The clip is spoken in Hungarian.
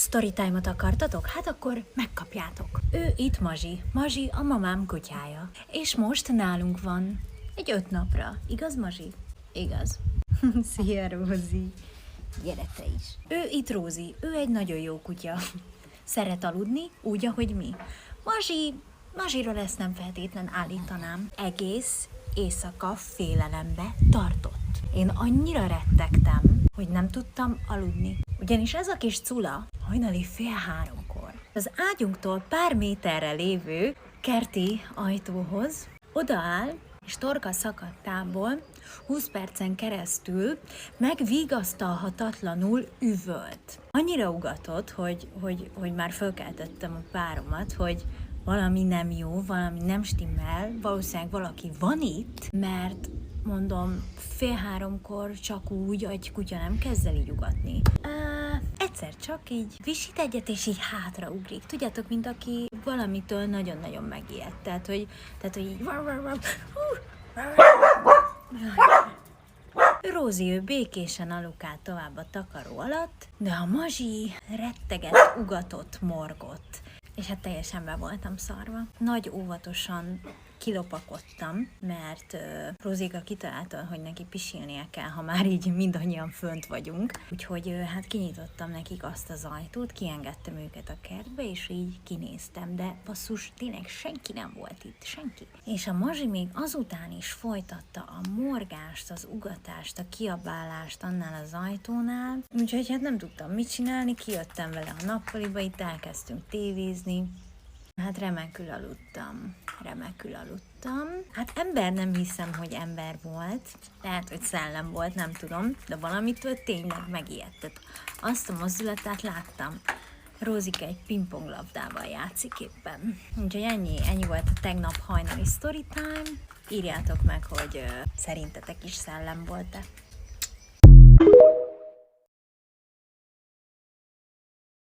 Storytime-ot akartatok? Hát akkor megkapjátok. Ő itt Mazsi. Mazsi a mamám kutyája. És most nálunk van. Egy 5 napra. Igaz, Mazsi? Igaz. Szia, Rózi. Gyere te is. Ő itt Rózi. Ő egy nagyon jó kutya. Szeret aludni, úgy, ahogy mi. Mazsiról ezt nem feltétlen állítanám. Egész éjszaka félelembe tartott. Én annyira rettegtem, hogy nem tudtam aludni. Ugyanis ez a kis cula hajnali 2:30-kor az ágyunktól pár méterre lévő kerti ajtóhoz odaáll, és torka szakadtából 20 percen keresztül megvigasztalhatatlanul üvölt. Annyira ugatott, hogy már fölkeltettem a páromat, hogy valami nem jó, valami nem stimmel, valószínűleg valaki van itt, mert mondom, 2:30-kor csak úgy, egy kutya nem kezd el így ugatni. Egyszer csak így visít egyet, és így hátraugrik. Tudjátok, mint aki valamitől nagyon-nagyon megijedt. Tehát, hogy így... Rózi, ő békésen alukált tovább a takaró alatt, de a Mazsi retteget, ugatott, morgott. És hát teljesen be voltam szarva. Nagy óvatosan kilopakodtam, mert Rózika kitalálta, hogy neki pisilnie kell, ha már így mindannyian fönt vagyunk. Úgyhogy hát kinyitottam nekik azt az ajtót, kiengedtem őket a kertbe, és így kinéztem, de basszus, tényleg senki nem volt itt, senki. És a Mazsi még azután is folytatta a morgást, az ugatást, a kiabálást annál az ajtónál, úgyhogy hát nem tudtam mit csinálni, kijöttem vele a nappaliba, itt elkezdtünk tévézni. Hát remekül aludtam. Hát ember nem hiszem, hogy ember volt. Lehet, hogy szellem volt, nem tudom, de valamitől tényleg megijedt. Azt a mozdulatát láttam. Rózika egy pingponglabdával játszik éppen. Úgyhogy ennyi volt a tegnap hajnali storytime. Írjátok meg, hogy szerintetek is szellem volt-e.